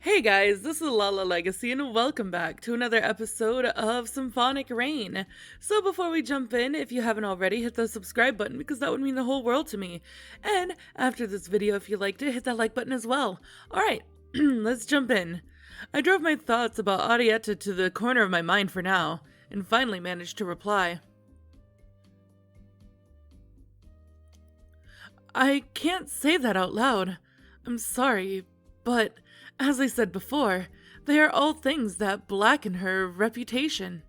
Hey guys, this is Lala Legacy and welcome back to another episode of Symphonic Rain. So before we jump in, if you haven't already, hit the subscribe button because that would mean the whole world to me. And after this video, if you liked it, hit that like button as well. Alright, let's jump in. I drove my thoughts about Arietta to the corner of my mind for now, and finally managed to reply. I can't say that out loud. I'm sorry, but as I said before, they are all things that blacken her reputation.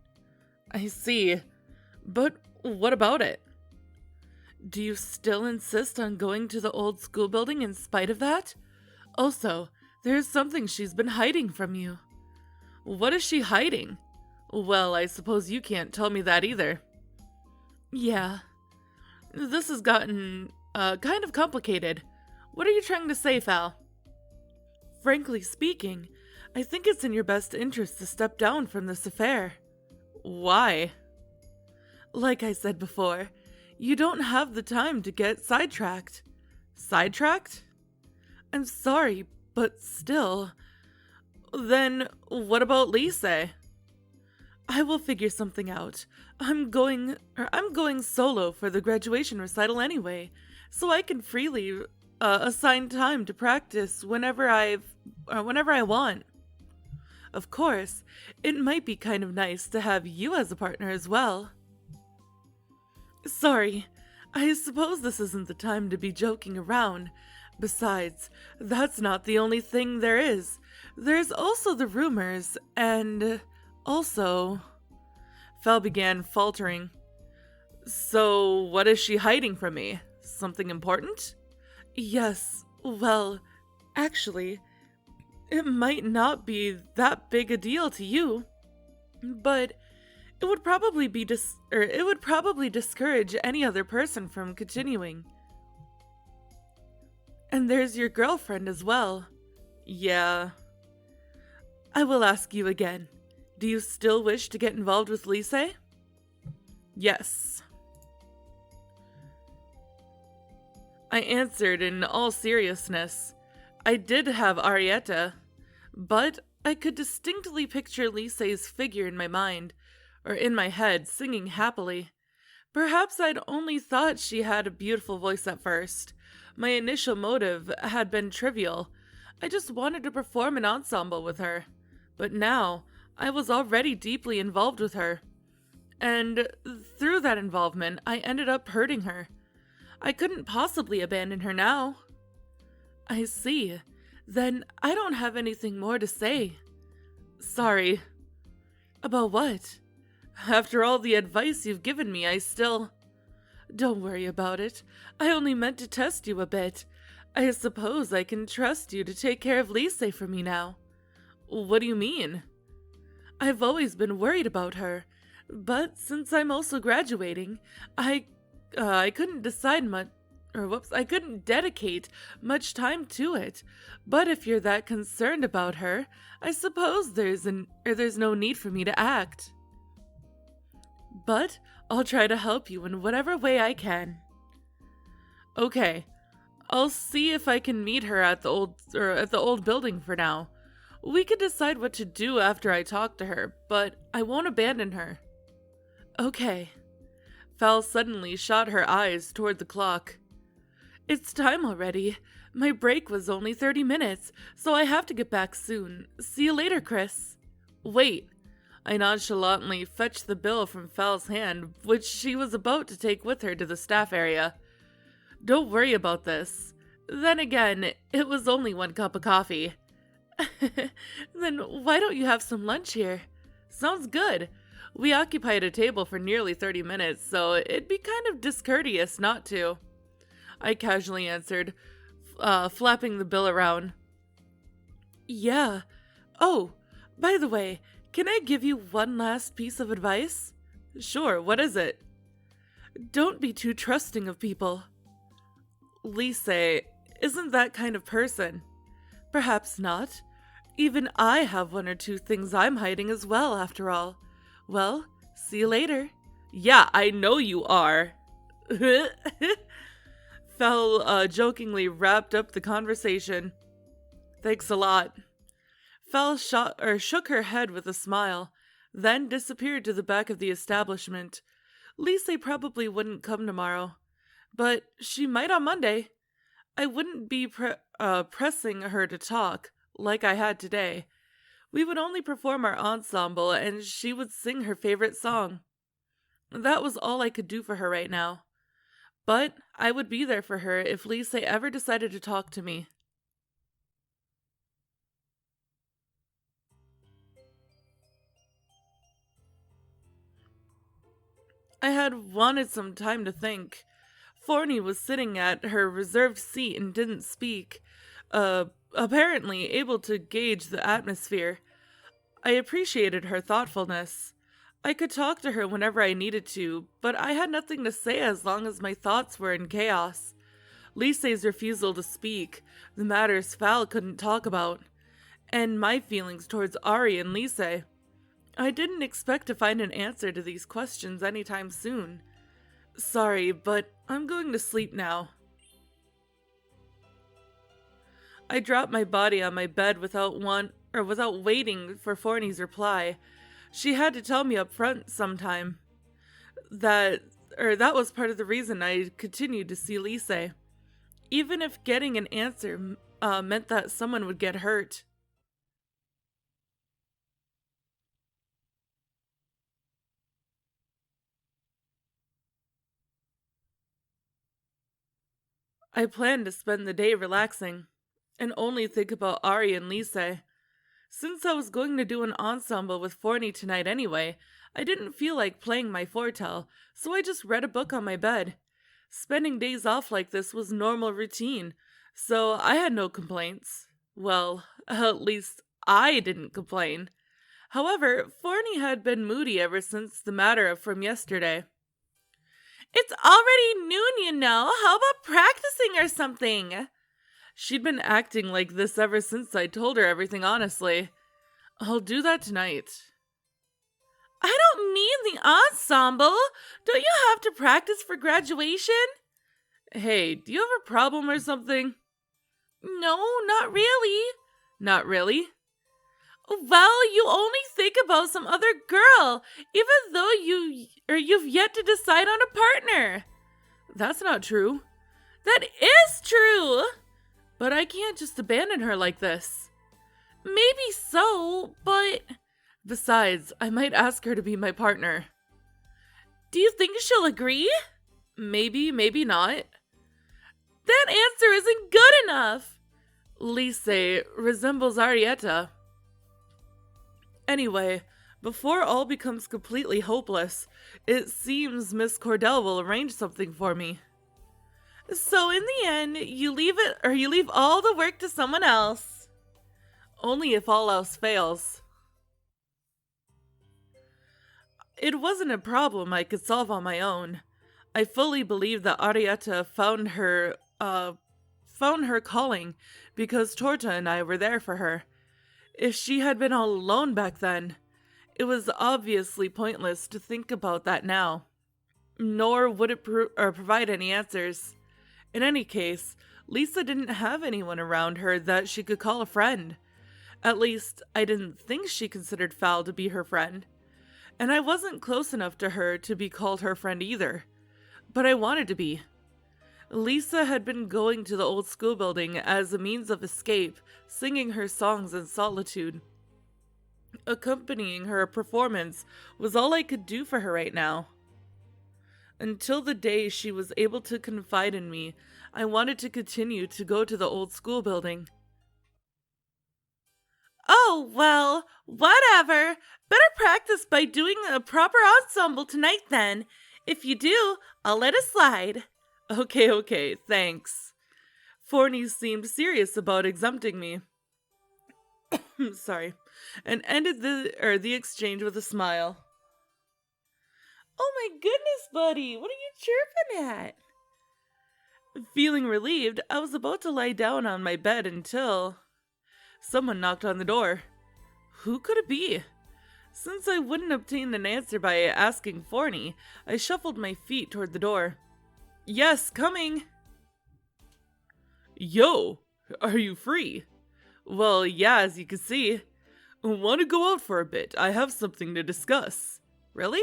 I see. But what about it? Do you still insist on going to the old school building in spite of that? Also, there's something she's been hiding from you. What is she hiding? Well, I suppose you can't tell me that either. Yeah. This has gotten, kind of complicated. What are you trying to say, Fal? Frankly speaking, I think it's in your best interest to step down from this affair. Why? Like I said before, you don't have the time to get sidetracked. Sidetracked? I'm sorry, but still. Then what about Lise? I will figure something out. I'm going solo for the graduation recital anyway, so I can freely assign time to practice whenever I want. Of course, it might be kind of nice to have you as a partner as well. Sorry, I suppose this isn't the time to be joking around. Besides, that's not the only thing there is. There's also the rumors, and also... Fel began faltering. So, what is she hiding from me? Something important? Yes, well, actually, it might not be that big a deal to you, but it would probably discourage any other person from continuing. And there's your girlfriend as well. Yeah. I will ask you again. Do you still wish to get involved with Lise? Yes. I answered in all seriousness. I did have Arietta, but I could distinctly picture Lise's figure in my mind, or in my head, singing happily. Perhaps I'd only thought she had a beautiful voice at first. My initial motive had been trivial. I just wanted to perform an ensemble with her. But now, I was already deeply involved with her. And through that involvement, I ended up hurting her. I couldn't possibly abandon her now. I see. Then I don't have anything more to say. Sorry. About what? After all the advice you've given me, I still... Don't worry about it. I only meant to test you a bit. I suppose I can trust you to take care of Lise for me now. What do you mean? I've always been worried about her, but since I'm also graduating, I couldn't I couldn't dedicate much time to it. But if you're that concerned about her, I suppose there's no need for me to act. But I'll try to help you in whatever way I can. Okay, I'll see if I can meet her at the old building for now. We could decide what to do after I talk to her, but I won't abandon her. Okay. Fal suddenly shot her eyes toward the clock. It's time already. My break was only 30 minutes, so I have to get back soon. See you later, Chris. Wait. I nonchalantly fetched the bill from Fal's hand, which she was about to take with her to the staff area. Don't worry about this. Then again, it was only 1 cup of coffee. Then why don't you have some lunch here? Sounds good. We occupied a table for nearly 30 minutes, so it'd be kind of discourteous not to. I casually answered, flapping the bill around. Yeah. Oh, by the way, can I give you one last piece of advice? Sure, what is it? Don't be too trusting of people. Lise isn't that kind of person. Perhaps not. Even I have 1 or 2 things I'm hiding as well, after all. Well, see you later. Yeah, I know you are. Fel jokingly wrapped up the conversation. Thanks a lot. shook her head with a smile, then disappeared to the back of the establishment. Lise probably wouldn't come tomorrow, but she might on Monday. I wouldn't be pressing her to talk, like I had today. We would only perform our ensemble, and she would sing her favorite song. That was all I could do for her right now. But I would be there for her if Lise ever decided to talk to me. I had wanted some time to think. Forney was sitting at her reserved seat and didn't speak, apparently able to gauge the atmosphere. I appreciated her thoughtfulness. I could talk to her whenever I needed to, but I had nothing to say as long as my thoughts were in chaos. Lise's refusal to speak, the matters Val couldn't talk about, and my feelings towards Ari and Lise. I didn't expect to find an answer to these questions anytime soon. Sorry, but I'm going to sleep now. I dropped my body on my bed without waiting for Forney's reply. She had to tell me up front sometime. That was part of the reason I continued to see Lise. Even if getting an answer meant that someone would get hurt. I planned to spend the day relaxing, and only think about Ari and Lise. Since I was going to do an ensemble with Forney tonight anyway, I didn't feel like playing my foretell, so I just read a book on my bed. Spending days off like this was normal routine, so I had no complaints. Well, at least I didn't complain. However, Forney had been moody ever since the matter from yesterday. It's already noon, you know. How about practicing or something? She'd been acting like this ever since I told her everything honestly. I'll do that tonight. I don't mean the ensemble. Don't you have to practice for graduation? Hey, do you have a problem or something? No, not really. Not really? Well, you only think about some other girl, even though you've yet to decide on a partner. That's not true. That is true. But I can't just abandon her like this. Maybe so, but... Besides, I might ask her to be my partner. Do you think she'll agree? Maybe, maybe not. That answer isn't good enough. Lise resembles Arietta. Anyway, before all becomes completely hopeless, it seems Miss Cordell will arrange something for me. So in the end, you leave all the work to someone else. Only if all else fails. It wasn't a problem I could solve on my own. I fully believe that Arietta found her calling because Torta and I were there for her. If she had been all alone back then, it was obviously pointless to think about that now. Nor would it provide any answers. In any case, Lisa didn't have anyone around her that she could call a friend. At least, I didn't think she considered Val to be her friend. And I wasn't close enough to her to be called her friend either. But I wanted to be. Lisa had been going to the old school building as a means of escape, singing her songs in solitude. Accompanying her performance was all I could do for her right now. Until the day she was able to confide in me, I wanted to continue to go to the old school building. Oh, well, whatever. Better practice by doing a proper ensemble tonight then. If you do, I'll let it slide. Okay, thanks. Forney seemed serious about exempting me. Sorry. And ended the exchange with a smile. Oh my goodness, buddy, what are you chirping at? Feeling relieved, I was about to lie down on my bed until someone knocked on the door. Who could it be? Since I wouldn't obtain an answer by asking Forney, I shuffled my feet toward the door. Yes, coming! Yo, are you free? Well, yeah, as you can see. Want to go out for a bit? I have something to discuss. Really?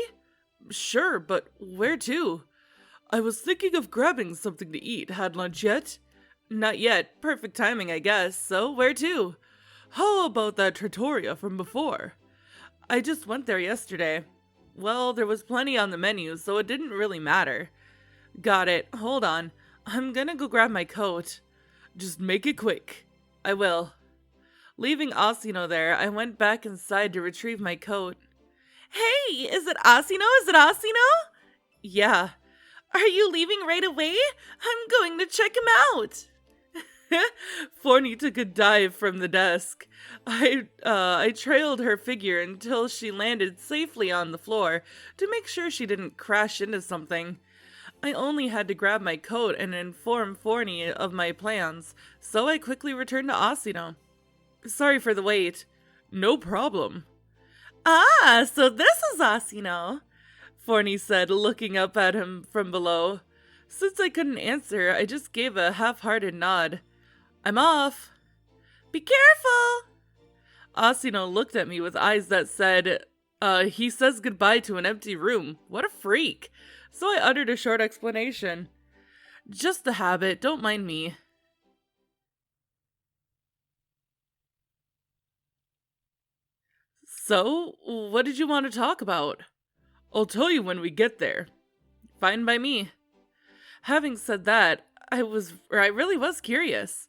Sure, but where to? I was thinking of grabbing something to eat. Had lunch yet? Not yet. Perfect timing, I guess. So, where to? How about that trattoria from before? I just went there yesterday. Well, there was plenty on the menu, so it didn't really matter. Got it. Hold on. I'm gonna go grab my coat. Just make it quick. I will. Leaving Asino there, I went back inside to retrieve my coat. Hey, is it Asino? Is it Asino? Yeah. Are you leaving right away? I'm going to check him out. Forney took a dive from the desk. I trailed her figure until she landed safely on the floor to make sure she didn't crash into something. I only had to grab my coat and inform Forney of my plans, so I quickly returned to Asino. Sorry for the wait. No problem. Ah, so this is Asino, Forney said, looking up at him from below. Since I couldn't answer, I just gave a half-hearted nod. I'm off. Be careful! Asino looked at me with eyes that said, he says goodbye to an empty room. What a freak. So I uttered a short explanation. Just a habit, don't mind me. So, what did you want to talk about? I'll tell you when we get there. Fine by me. Having said that, I really was curious.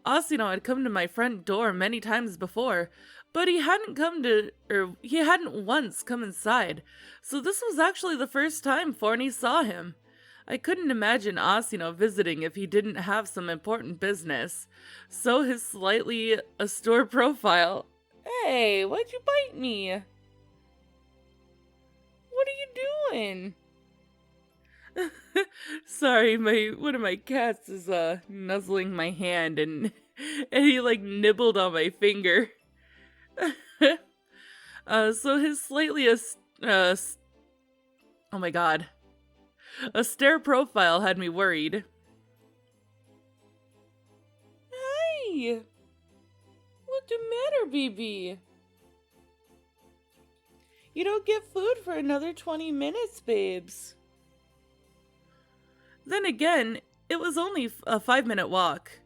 Asino had come to my front door many times before, but he hadn't once come inside, so this was actually the first time Forney saw him. I couldn't imagine Asino visiting if he didn't have some important business, so his slightly austere profile... Hey, why'd you bite me? What are you doing? Sorry, one of my cats is nuzzling my hand and he like nibbled on my finger. So his slightly oh my god, austere profile had me worried. Hi. What's the matter, BB? You don't get food for another 20 minutes, babes. Then again, it was only a 5-minute walk.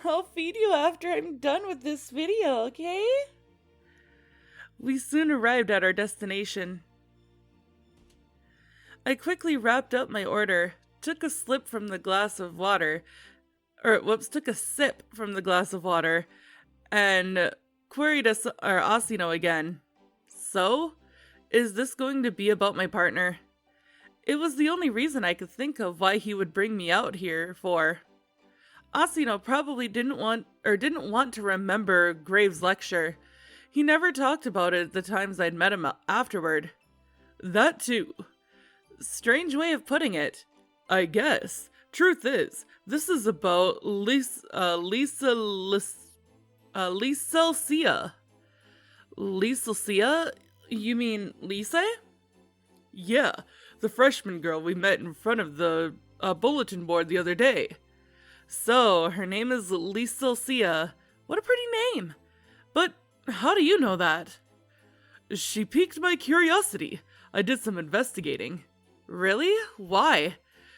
I'll feed you after I'm done with this video, okay? We soon arrived at our destination. I quickly wrapped up my order, took a sip from the glass of water, and queried Asino again. So, is this going to be about my partner? It was the only reason I could think of why he would bring me out here for. Asino probably didn't want to remember Graves' lecture. He never talked about it the times I'd met him afterward. That too. Strange way of putting it, I guess. Truth is, this is about Lice'S. Lice'S? You mean Lise? Yeah, the freshman girl we met in front of the bulletin board the other day. So, her name is Lice'S. What a pretty name. But how do you know that? She piqued my curiosity. I did some investigating. Really? Why?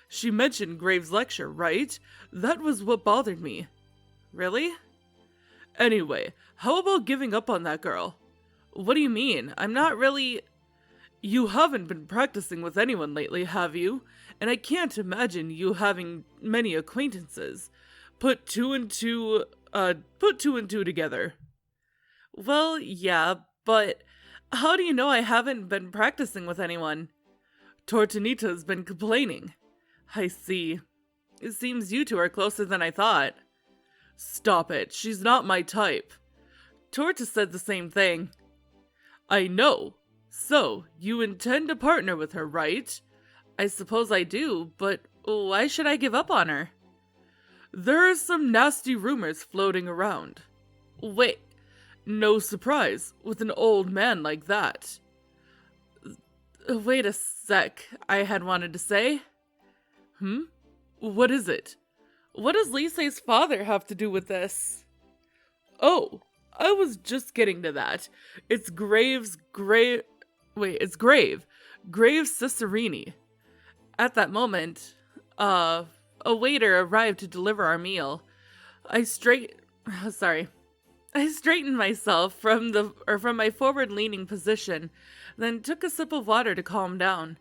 She mentioned Graves' lecture, right? That was what bothered me. Really? Anyway, how about giving up on that girl? What do you mean? I'm not really... You haven't been practicing with anyone lately, have you? And I can't imagine you having many acquaintances. Put two and two together. Well, yeah, but how do you know I haven't been practicing with anyone? Tortanita's been complaining. I see. It seems you two are closer than I thought. Stop it, she's not my type. Torta said the same thing. I know. So, you intend to partner with her, right? I suppose I do, but why should I give up on her? There are some nasty rumors floating around. Wait, no surprise with an old man like that. Wait a sec, I had wanted to say. What is it? What does Lise's father have to do with this? Oh, I was just getting to that. It's Graves Grave. Wait, it's Grave. Graves Cicerini. At that moment, a waiter arrived to deliver our meal. I straight. Sorry. I straightened myself from my forward-leaning position, then took a sip of water to calm down.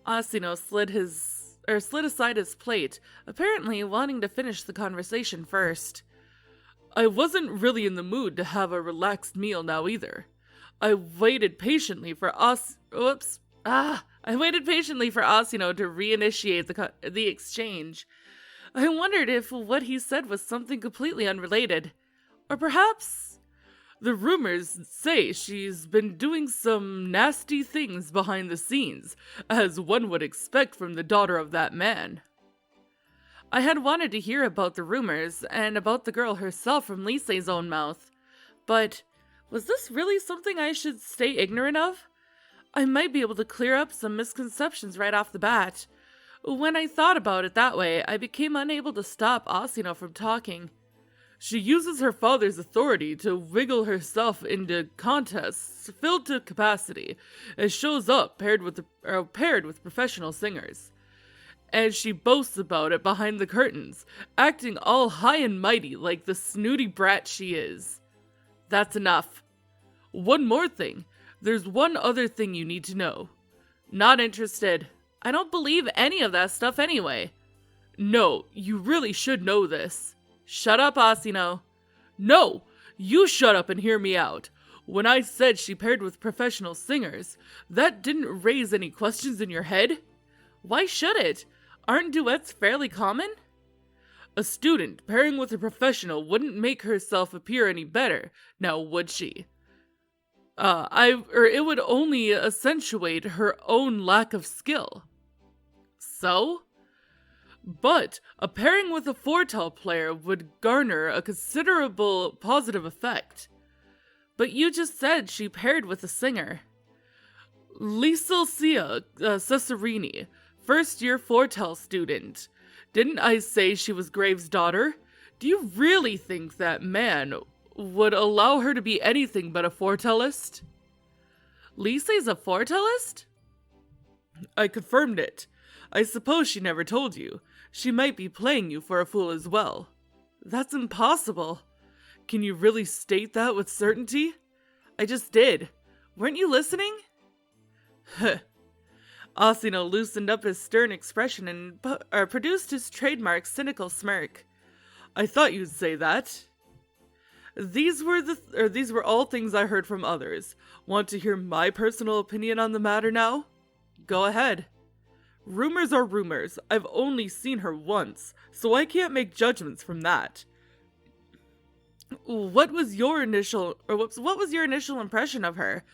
Asino slid aside his plate, apparently wanting to finish the conversation first. I wasn't really in the mood to have a relaxed meal now either. I waited patiently for Asino to reinitiate the exchange. I wondered if what he said was something completely unrelated. Or perhaps the rumors say she's been doing some nasty things behind the scenes, as one would expect from the daughter of that man. I had wanted to hear about the rumors and about the girl herself from LISE'S own mouth, but was this really something I should stay ignorant of? I might be able to clear up some misconceptions right off the bat. When I thought about it that way, I became unable to stop Asino from talking. She uses her father's authority to wiggle herself into contests filled to capacity, and shows up paired with professional singers. And she boasts about it behind the curtains, acting all high and mighty like the snooty brat she is. That's enough. One more thing. There's one other thing you need to know. Not interested. I don't believe any of that stuff anyway. No, you really should know this. Shut up, Asino. No, you shut up and hear me out. When I said she paired with professional singers, that didn't raise any questions in your head? Why should it? Aren't duets fairly common? A student pairing with a professional wouldn't make herself appear any better, now would she? It would only accentuate her own lack of skill. So? But a pairing with a foretell player would garner a considerable positive effect. But you just said she paired with a singer. LISE'S Cesarini, first-year foretell student. Didn't I say she was Graves' daughter? Do you really think that man would allow her to be anything but a foretellist? LISE'S a foretellist? I confirmed it. I suppose she never told you. She might be playing you for a fool as well. That's impossible. Can you really state that with certainty? I just did. Weren't you listening? Huh. Asino loosened up his stern expression and produced his trademark cynical smirk. I thought you'd say that. These were all things I heard from others. Want to hear my personal opinion on the matter now? Go ahead. Rumors are rumors. I've only seen her once, so I can't make judgments from that. What was your initial impression of her?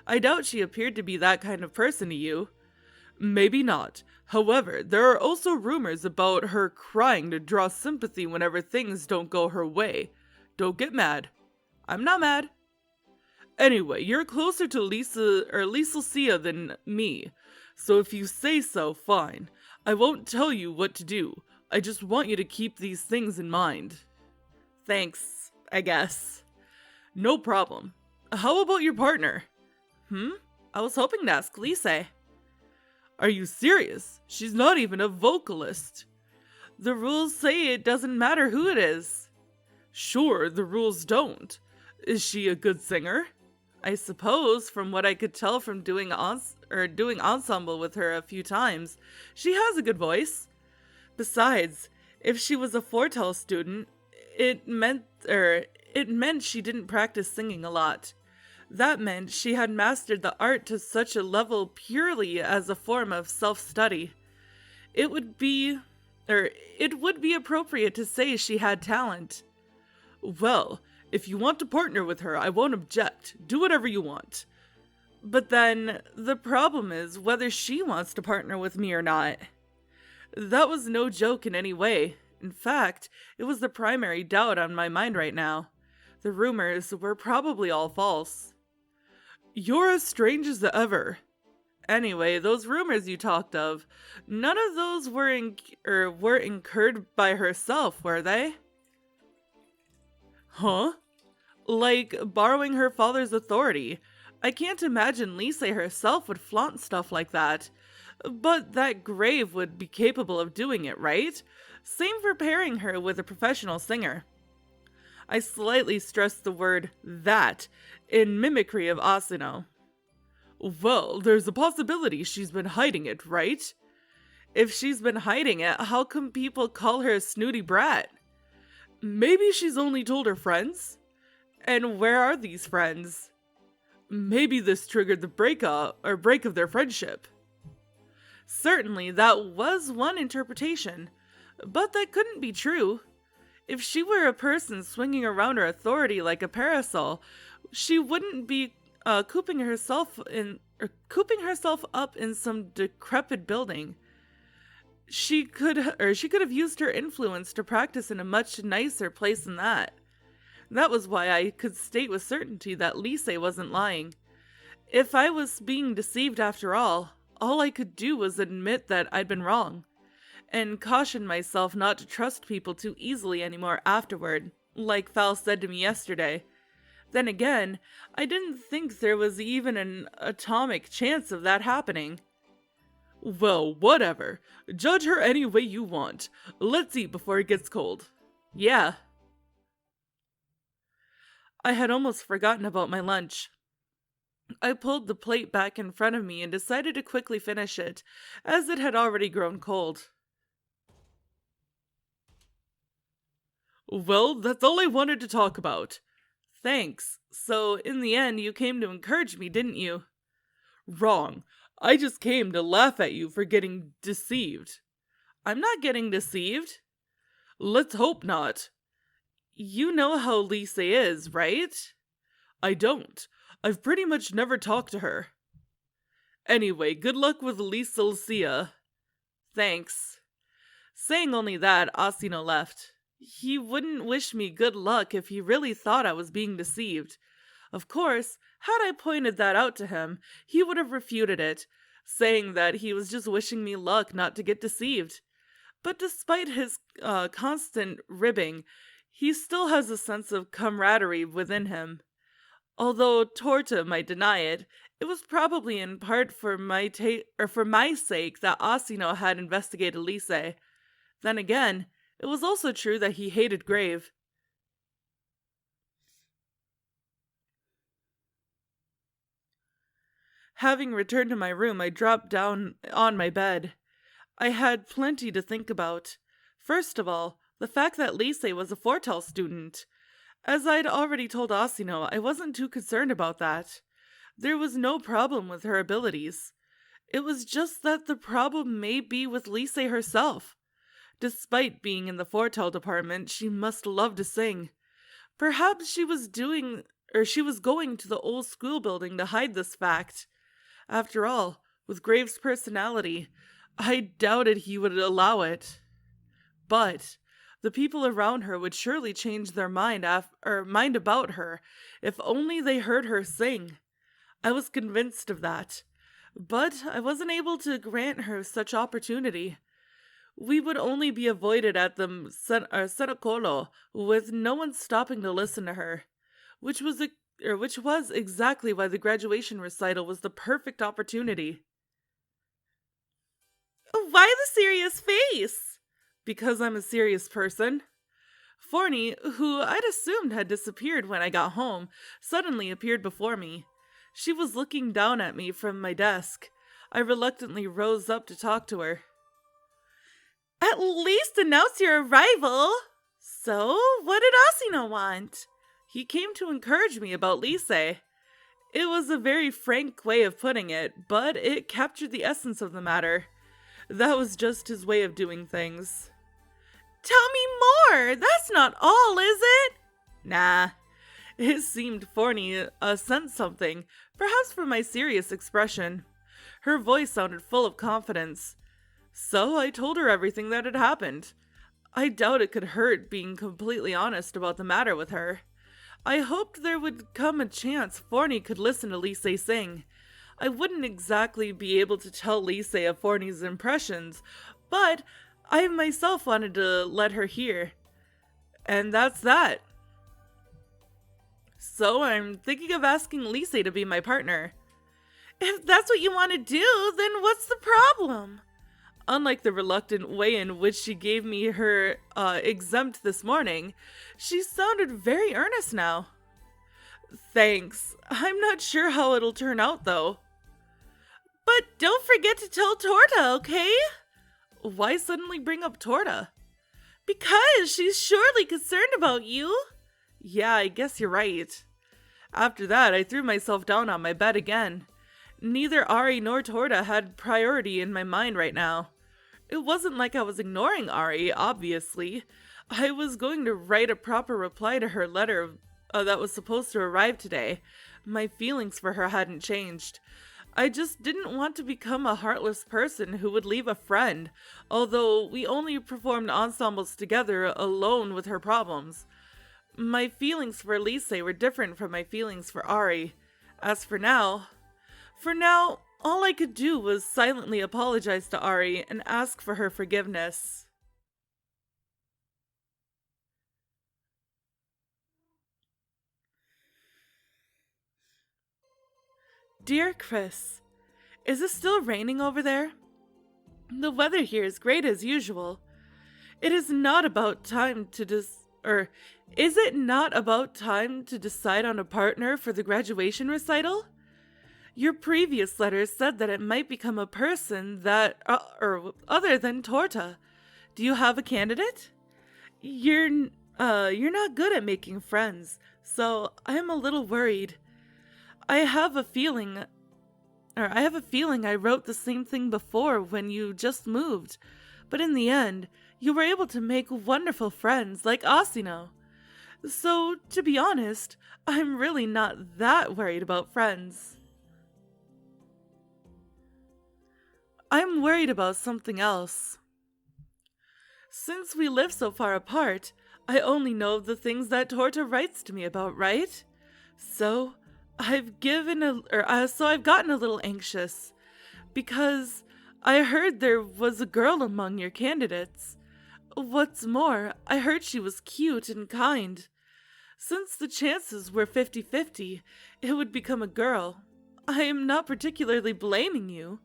I doubt she appeared to be that kind of person to you. Maybe not. However, there are also rumors about her crying to draw sympathy whenever things don't go her way. Don't get mad. I'm not mad. Anyway, you're closer to Lisa than me. So if you say so, fine. I won't tell you what to do. I just want you to keep these things in mind. Thanks, I guess. No problem. How about your partner? I was hoping to ask Lise. Are you serious? She's not even a vocalist. The rules say it doesn't matter who it is. Sure, the rules don't. Is she a good singer? I suppose, from what I could tell from doing ensemble with her a few times, she has a good voice. Besides, if she was a foretell student, it meant she didn't practice singing a lot. That meant she had mastered the art to such a level purely as a form of self-study. It would be appropriate to say she had talent. Well, if you want to partner with her, I won't object. Do whatever you want. But then, the problem is whether she wants to partner with me or not. That was no joke in any way. In fact, it was the primary doubt on my mind right now. The rumors were probably all false. You're as strange as ever. Anyway, those rumors you talked of, none of those were incurred by herself, were they? Huh? Like borrowing her father's authority. I can't imagine Lise herself would flaunt stuff like that. But that Grave would be capable of doing it, right? Same for pairing her with a professional singer. I slightly stressed the word that in mimicry of Asino. Well, there's a possibility she's been hiding it, right? If she's been hiding it, how come people call her a snooty brat? Maybe she's only told her friends? And where are these friends? Maybe this triggered the break of their friendship. Certainly, that was one interpretation, but that couldn't be true. If she were a person swinging around her authority like a parasol, she wouldn't be cooping herself up in some decrepit building. She could have used her influence to practice in a much nicer place than that. That was why I could state with certainty that Lise wasn't lying. If I was being deceived after all I could do was admit that I'd been wrong, and caution myself not to trust people too easily anymore afterward, like Val said to me yesterday. Then again, I didn't think there was even an atomic chance of that happening. Well, whatever. Judge her any way you want. Let's eat before it gets cold. Yeah. I had almost forgotten about my lunch. I pulled the plate back in front of me and decided to quickly finish it, as it had already grown cold. Well, that's all I wanted to talk about. Thanks. So, in the end, you came to encourage me, didn't you? Wrong. I just came to laugh at you for getting deceived. I'm not getting deceived. Let's hope not. You know how Lise is, right? I don't. I've pretty much never talked to her. Anyway, good luck with LISE'S. Thanks. Saying only that, Asino left. He wouldn't wish me good luck if he really thought I was being deceived. Of course, had I pointed that out to him, he would have refuted it, saying that he was just wishing me luck not to get deceived. But despite his constant ribbing, he still has a sense of camaraderie within him. Although Torta might deny it, it was probably in part for my sake that Asino had investigated Lise. Then again, it was also true that he hated Grave. Having returned to my room, I dropped down on my bed. I had plenty to think about. First of all, the fact that Lise was a Fortel student. As I'd already told Asino, I wasn't too concerned about that. There was no problem with her abilities. It was just that the problem may be with Lise herself. Despite being in the Fortel department, she must love to sing. Perhaps she was going to the old school building to hide this fact. After all, with Graves' personality, I doubted he would allow it. But the people around her would surely change their mind about her if only they heard her sing. I was convinced of that, but I wasn't able to grant her such opportunity. We would only be avoided at the Senacolo, with no one stopping to listen to her, which was exactly why the graduation recital was the perfect opportunity. Why the serious face? Because I'm a serious person. Forney, who I'd assumed had disappeared when I got home, suddenly appeared before me. She was looking down at me from my desk. I reluctantly rose up to talk to her. At least announce your arrival. So, what did Asino want? He came to encourage me about Lise. It was a very frank way of putting it, but it captured the essence of the matter. That was just his way of doing things. Tell me more! That's not all, is it? Nah. It seemed Forney sensed something, perhaps from my serious expression. Her voice sounded full of confidence. So I told her everything that had happened. I doubt it could hurt being completely honest about the matter with her. I hoped there would come a chance Forney could listen to Lise sing. I wouldn't exactly be able to tell Lise of Forney's impressions, but I myself wanted to let her hear. And that's that. So I'm thinking of asking Lise to be my partner. If that's what you want to do, then what's the problem? Unlike the reluctant way in which she gave me her exempt this morning, she sounded very earnest now. Thanks. I'm not sure how it'll turn out, though. But don't forget to tell Torta, okay? Why suddenly bring up Torta? Because she's surely concerned about you. Yeah, I guess you're right. After that, I threw myself down on my bed again. Neither Ari nor Torta had priority in my mind right now. It wasn't like I was ignoring Ari, obviously. I was going to write a proper reply to her letter that was supposed to arrive today. My feelings for her hadn't changed. I just didn't want to become a heartless person who would leave a friend, although we only performed ensembles together alone with her problems. My feelings for Lise were different from my feelings for Ari. As for now, all I could do was silently apologize to Ari and ask for her forgiveness. Dear Chris, is it still raining over there? The weather here is great as usual. It is not about time to is it not about time to decide on a partner for the graduation recital? Your previous letter said that it might become a person that, other than Torta. Do you have a candidate? You're not good at making friends, so I'm a little worried. I have a feeling I wrote the same thing before when you just moved, but in the end, you were able to make wonderful friends like Asino. So, to be honest, I'm really not that worried about friends. I'm worried about something else. Since we live so far apart, I only know the things that Torta writes to me about, right? So, I've gotten a little anxious because I heard there was a girl among your candidates. What's more, I heard she was cute and kind. Since the chances were 50-50, it would become a girl. I am not particularly blaming you,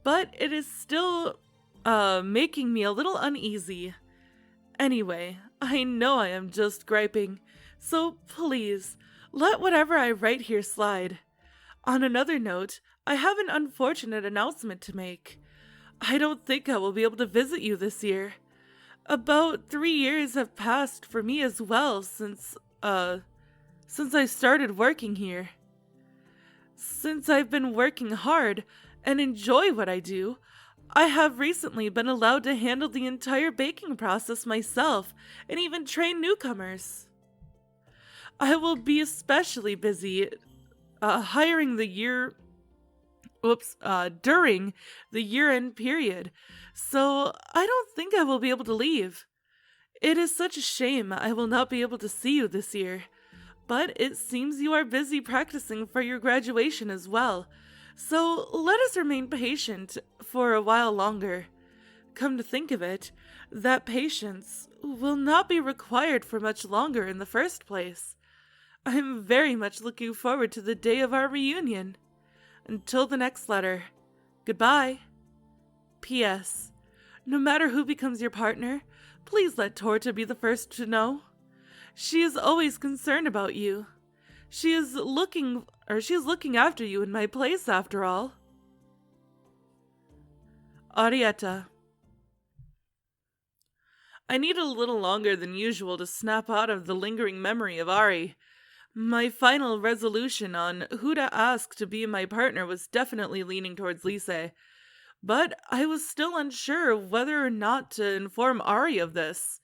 but it is still making me a little uneasy. Anyway, I know I am just griping, so please, let whatever I write here slide. On another note, I have an unfortunate announcement to make. I don't think I will be able to visit you this year. About 3 years have passed for me as well since I started working here. Since I've been working hard and enjoy what I do, I have recently been allowed to handle the entire baking process myself and even train newcomers. I will be especially busy during the year-end period, so I don't think I will be able to leave. It is such a shame I will not be able to see you this year, but it seems you are busy practicing for your graduation as well, so let us remain patient for a while longer. Come to think of it, that patience will not be required for much longer in the first place. I'm very much looking forward to the day of our reunion. Until the next letter, goodbye. P.S. No matter who becomes your partner, please let Torta be the first to know. She is always concerned about you. She is looking after you in my place, after all. Arietta. I needed a little longer than usual to snap out of the lingering memory of Ari. My final resolution on who to ask to be my partner was definitely leaning towards Lise, but I was still unsure whether or not to inform Ari of this.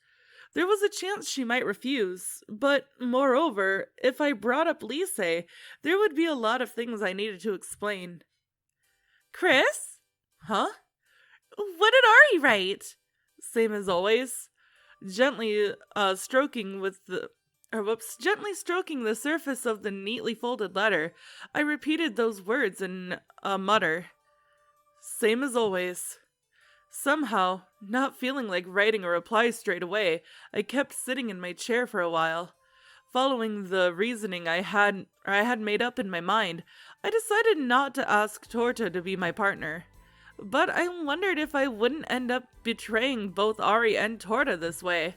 There was a chance she might refuse, but moreover, if I brought up Lise, there would be a lot of things I needed to explain. Chris? Huh? What did Ari write? Same as always. Gently stroking the surface of the neatly folded letter, I repeated those words in a mutter. Same as always. Somehow, not feeling like writing a reply straight away, I kept sitting in my chair for a while. following the reasoning I had made up in my mind, I decided not to ask Torta to be my partner. But I wondered if I wouldn't end up betraying both Ari and Torta this way.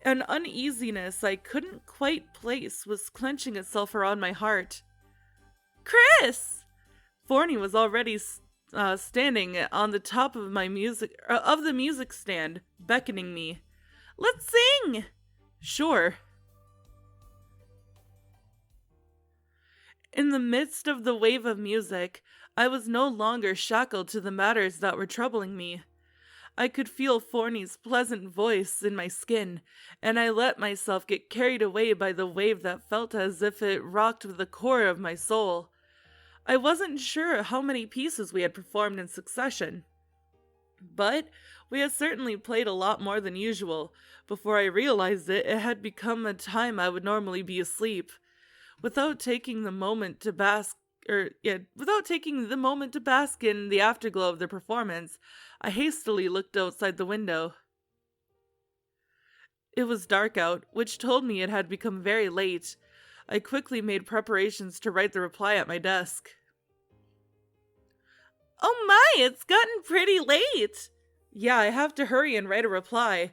An uneasiness I couldn't quite place was clenching itself around my heart. Chris! Forney was already standing on the top of the music stand, beckoning me. Let's sing! Sure. In the midst of the wave of music, I was no longer shackled to the matters that were troubling me. I could feel Forney's pleasant voice in my skin, and I let myself get carried away by the wave that felt as if it rocked the core of my soul. I wasn't sure how many pieces we had performed in succession, but we had certainly played a lot more than usual. Before I realized it, it had become a time I would normally be asleep. Without taking the moment to bask in the afterglow of the performance, I hastily looked outside the window. It was dark out, which told me it had become very late. I quickly made preparations to write the reply at my desk. Oh my, it's gotten pretty late! Yeah, I have to hurry and write a reply.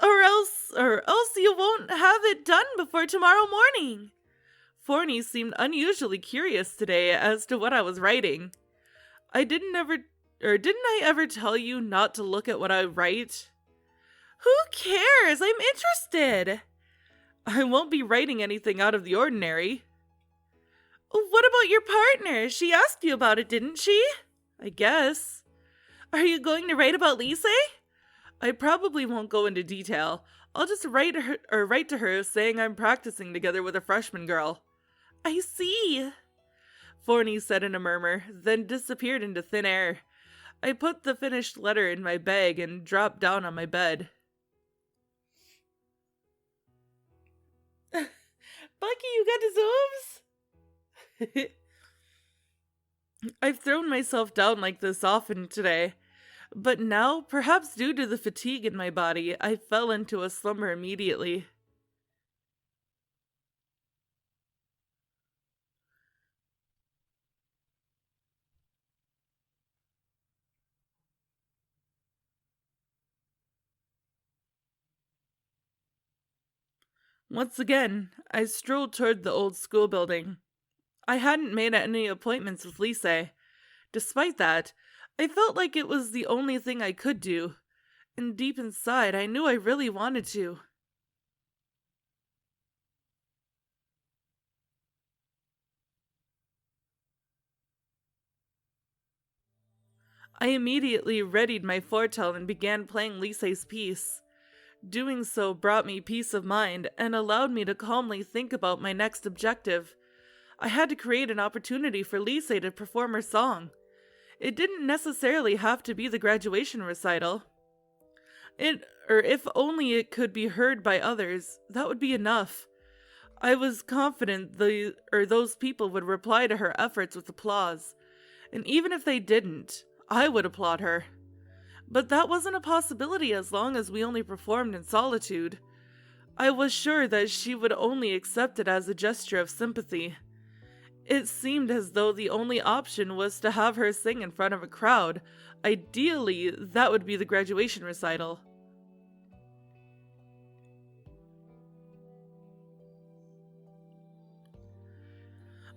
Or else you won't have it done before tomorrow morning. Forney seemed unusually curious today as to what I was writing. Didn't I ever tell you not to look at what I write? Who cares? I'm interested. I won't be writing anything out of the ordinary. What about your partner? She asked you about it, didn't she? I guess. Are you going to write about Lise? I probably won't go into detail. I'll just write to her saying I'm practicing together with a freshman girl. I see, Forney said in a murmur, then disappeared into thin air. I put the finished letter in my bag and dropped down on my bed. Bucky, you got the zooms? I've thrown myself down like this often today, but now, perhaps due to the fatigue in my body, I fell into a slumber immediately. Once again, I strolled toward the old school building. I hadn't made any appointments with Lise. Despite that, I felt like it was the only thing I could do, and deep inside I knew I really wanted to. I immediately readied my fortel and began playing Lise's piece. Doing so brought me peace of mind and allowed me to calmly think about my next objective. I had to create an opportunity for Lise to perform her song. It didn't necessarily have to be the graduation recital. If only it could be heard by others, that would be enough. I was confident those people would reply to her efforts with applause. And even if they didn't, I would applaud her. But that wasn't a possibility as long as we only performed in solitude. I was sure that she would only accept it as a gesture of sympathy. It seemed as though the only option was to have her sing in front of a crowd. Ideally, that would be the graduation recital.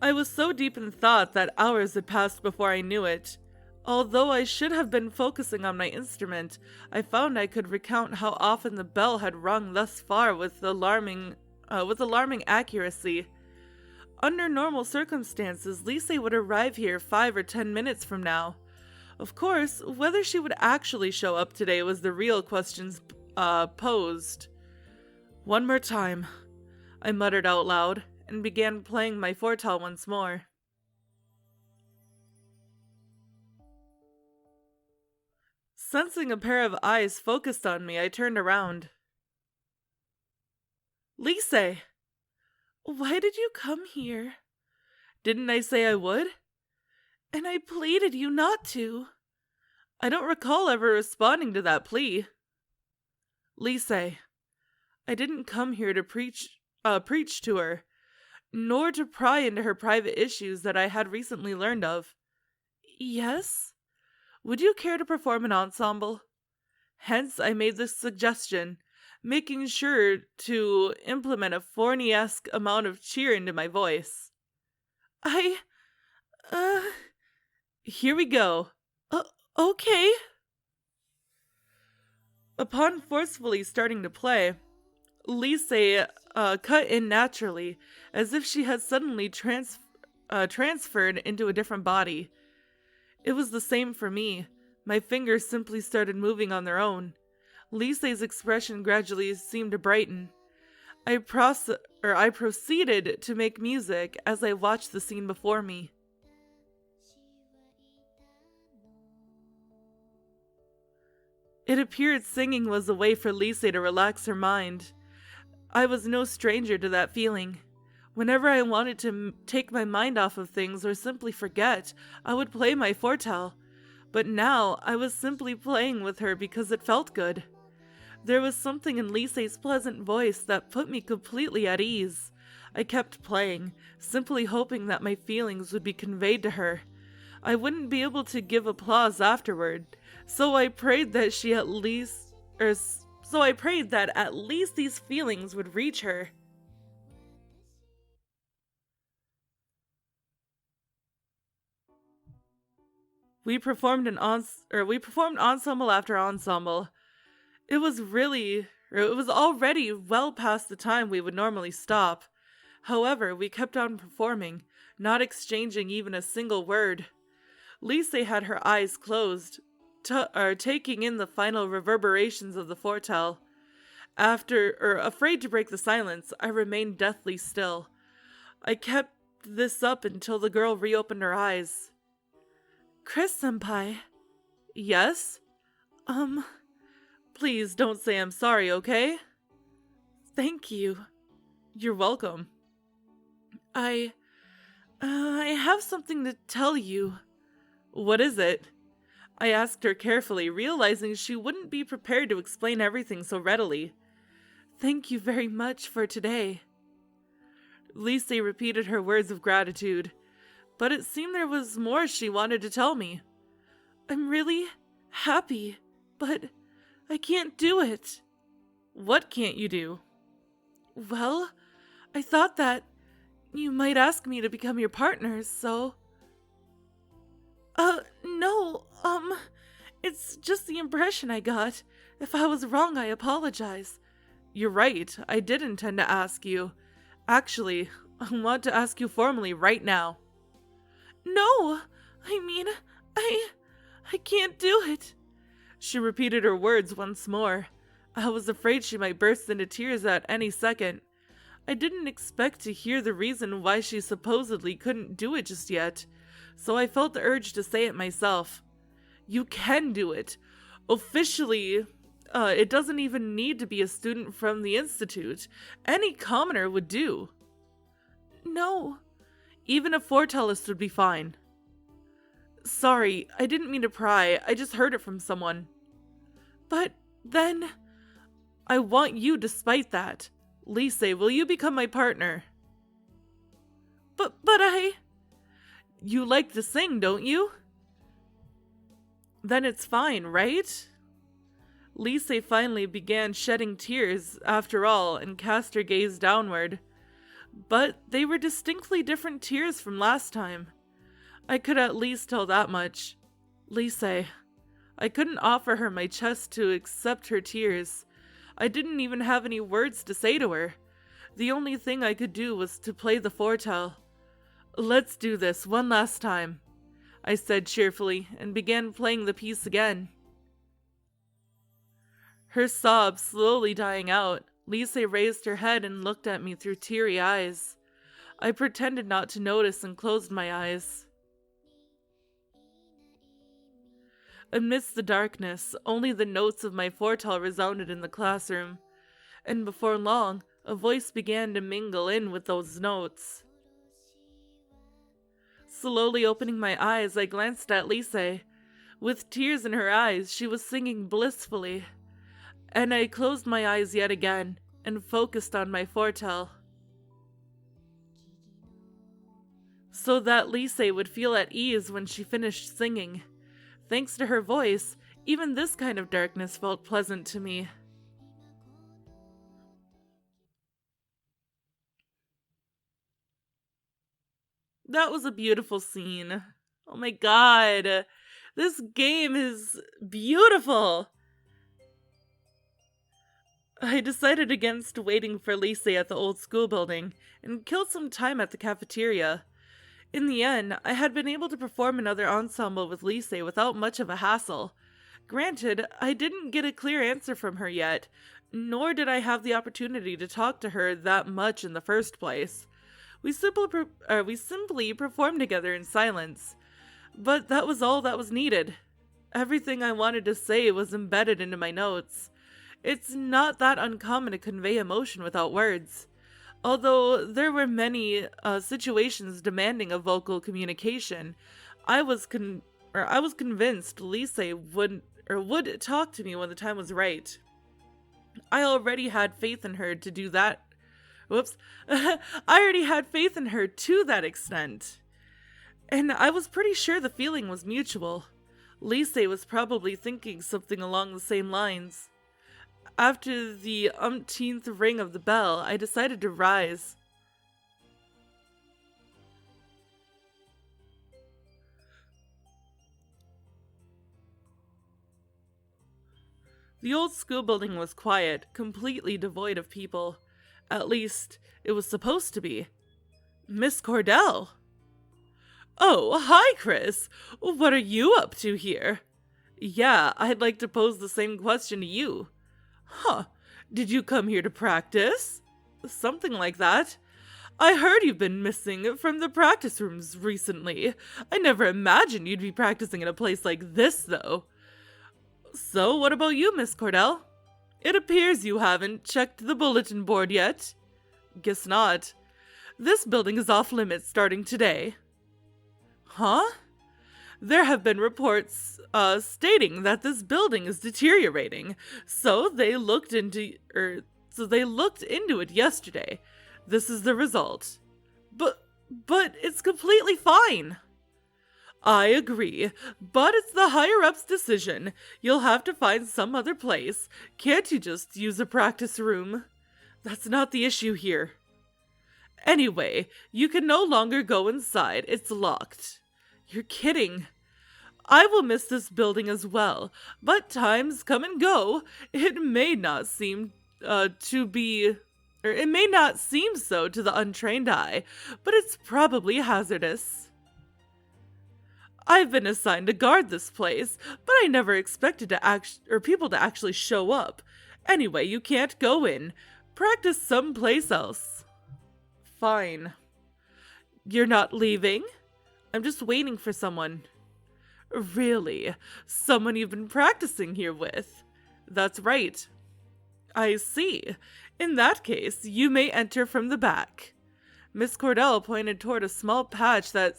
I was so deep in thought that hours had passed before I knew it. Although I should have been focusing on my instrument, I found I could recount how often the bell had rung thus far with alarming accuracy. Under normal circumstances, Lise would arrive here 5 or 10 minutes from now. Of course, whether she would actually show up today was the real questions posed. One more time, I muttered out loud, and began playing my fortel once more. Sensing a pair of eyes focused on me, I turned around. Lise! Why did you come here? Didn't I say I would? And I pleaded you not to. I don't recall ever responding to that plea. Lise, I I didn't come here to preach to her, nor to pry into her private issues that I had recently learned of. Yes? Would you care to perform an ensemble? Hence, I made this suggestion, making sure to implement a Forney-esque amount of cheer into my voice. Uh... Here we go. Okay. Upon forcefully starting to play, Lise cut in naturally, as if she had suddenly transferred into a different body. It was the same for me. My fingers simply started moving on their own. Lise's expression gradually seemed to brighten. I proceeded to make music as I watched the scene before me. It appeared singing was a way for Lise to relax her mind. I was no stranger to that feeling. Whenever I wanted to take my mind off of things or simply forget, I would play my fortel. But now I was simply playing with her because it felt good. There was something in Lise's pleasant voice that put me completely at ease. I kept playing, simply hoping that my feelings would be conveyed to her. I wouldn't be able to give applause afterward, so I prayed that at least these feelings would reach her. We performed ensemble after ensemble. It was already well past the time we would normally stop. However, we kept on performing, not exchanging even a single word. Lise had her eyes closed, taking in the final reverberations of the fortel. Afraid to break the silence, I remained deathly still. I kept this up until the girl reopened her eyes. Chris-senpai. Yes? Please don't say I'm sorry, okay? Thank you. You're welcome. I have something to tell you. What is it? I asked her carefully, realizing she wouldn't be prepared to explain everything so readily. Thank you very much for today. Lise repeated her words of gratitude, but it seemed there was more she wanted to tell me. I'm really happy, but I can't do it. What can't you do? Well, I thought that you might ask me to become your partner, so... No, it's just the impression I got. If I was wrong, I apologize. You're right, I did intend to ask you. Actually, I want to ask you formally right now. No, I can't do it. She repeated her words once more. I was afraid she might burst into tears at any second. I didn't expect to hear the reason why she supposedly couldn't do it just yet, so I felt the urge to say it myself. You can do it. Officially, it doesn't even need to be a student from the institute. Any commoner would do. No. Even a foretellist would be fine. Sorry, I didn't mean to pry. I just heard it from someone. But then... I want you despite that. Lise, will you become my partner? But I... You like to sing, don't you? Then it's fine, right? Lise finally began shedding tears, after all, and cast her gaze downward. But they were distinctly different tears from last time. I could at least tell that much. Lise. I couldn't offer her my chest to accept her tears. I didn't even have any words to say to her. The only thing I could do was to play the fortel. Let's do this one last time, I said cheerfully, and began playing the piece again. Her sobs slowly dying out, Lise raised her head and looked at me through teary eyes. I pretended not to notice and closed my eyes. Amidst the darkness, only the notes of my fortel resounded in the classroom, and before long, a voice began to mingle in with those notes. Slowly opening my eyes, I glanced at Lise. With tears in her eyes, she was singing blissfully. And I closed my eyes yet again, and focused on my foretell, so that Lise would feel at ease when she finished singing. Thanks to her voice, even this kind of darkness felt pleasant to me. That was a beautiful scene. Oh my god. This game is beautiful. I decided against waiting for Lise at the old school building and killed some time at the cafeteria. In the end, I had been able to perform another ensemble with Lise without much of a hassle. Granted, I didn't get a clear answer from her yet, nor did I have the opportunity to talk to her that much in the first place. We simply performed together in silence, but that was all that was needed. Everything I wanted to say was embedded into my notes. It's not that uncommon to convey emotion without words. Although there were many situations demanding of vocal communication, I was convinced Lise would talk to me when the time was right. I already had faith in her to do that. Whoops. I already had faith in her to that extent. And I was pretty sure the feeling was mutual. Lise was probably thinking something along the same lines. After the umpteenth ring of the bell, I decided to rise. The old school building was quiet, completely devoid of people. At least, it was supposed to be. Miss Cordell! Oh, hi, Chris! What are you up to here? Yeah, I'd like to pose the same question to you. Huh, did you come here to practice? Something like that. I heard you've been missing from the practice rooms recently. I never imagined you'd be practicing in a place like this, though. So, what about you, Miss Cordell? It appears you haven't checked the bulletin board yet. Guess not. This building is off limits starting today. Huh? There have been reports stating that this building is deteriorating, so they looked into it yesterday. This is the result. But it's completely fine. I agree, but it's the higher-ups' decision. You'll have to find some other place. Can't you just use a practice room? That's not the issue here. Anyway, you can no longer go inside. It's locked. You're kidding. I will miss this building as well, but times come and go. It may not seem so to the untrained eye, but it's probably hazardous. I've been assigned to guard this place, but I never expected people to actually show up. Anyway, you can't go in. Practice someplace else. Fine. You're not leaving? I'm just waiting for someone. Really? Someone you've been practicing here with? That's right. I see. In that case, you may enter from the back. Miss Cordell pointed toward a small path that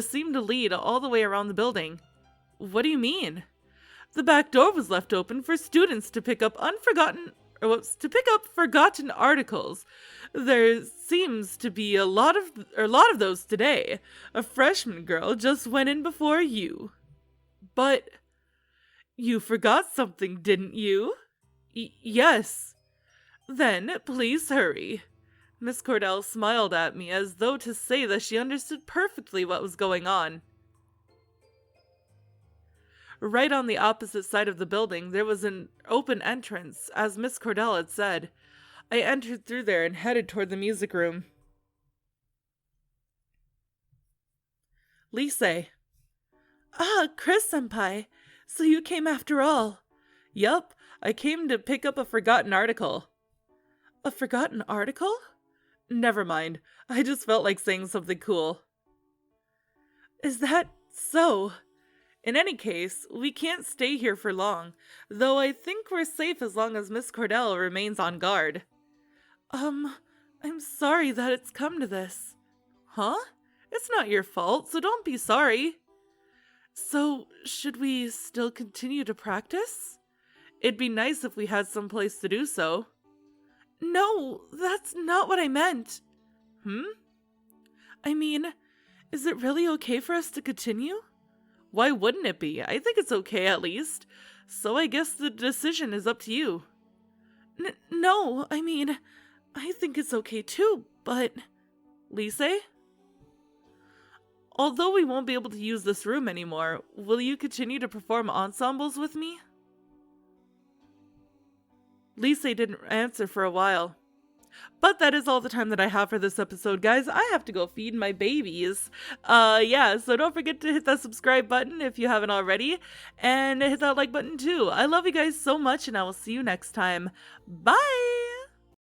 seemed to lead all the way around the building. What do you mean? The back door was left open for students to pick up forgotten articles. There seems to be a lot of those today. A freshman girl just went in before you. But you forgot something, didn't you? Yes. Then please hurry. Miss Cordell smiled at me as though to say that she understood perfectly what was going on. Right on the opposite side of the building, there was an open entrance, as Miss Cordell had said. I entered through there and headed toward the music room. Lise. Ah, Chris-senpai. So you came after all. Yup, I came to pick up a forgotten article. A forgotten article? Never mind. I just felt like saying something cool. Is that so? In any case, we can't stay here for long, though I think we're safe as long as Miss Cordell remains on guard. I'm sorry that it's come to this. Huh? It's not your fault, so don't be sorry. So, should we still continue to practice? It'd be nice if we had some place to do so. No, that's not what I meant. Hmm? I mean, is it really okay for us to continue? Why wouldn't it be? I think it's okay at least. So I guess the decision is up to you. No, I mean, I think it's okay too, but... Lise? Although we won't be able to use this room anymore, will you continue to perform ensembles with me? Lise didn't answer for a while. But that is all the time that I have for this episode, guys. I have to go feed my babies. Yeah, so don't forget to hit that subscribe button if you haven't already, and hit that like button too. I love you guys so much, and I will see you next time. Bye!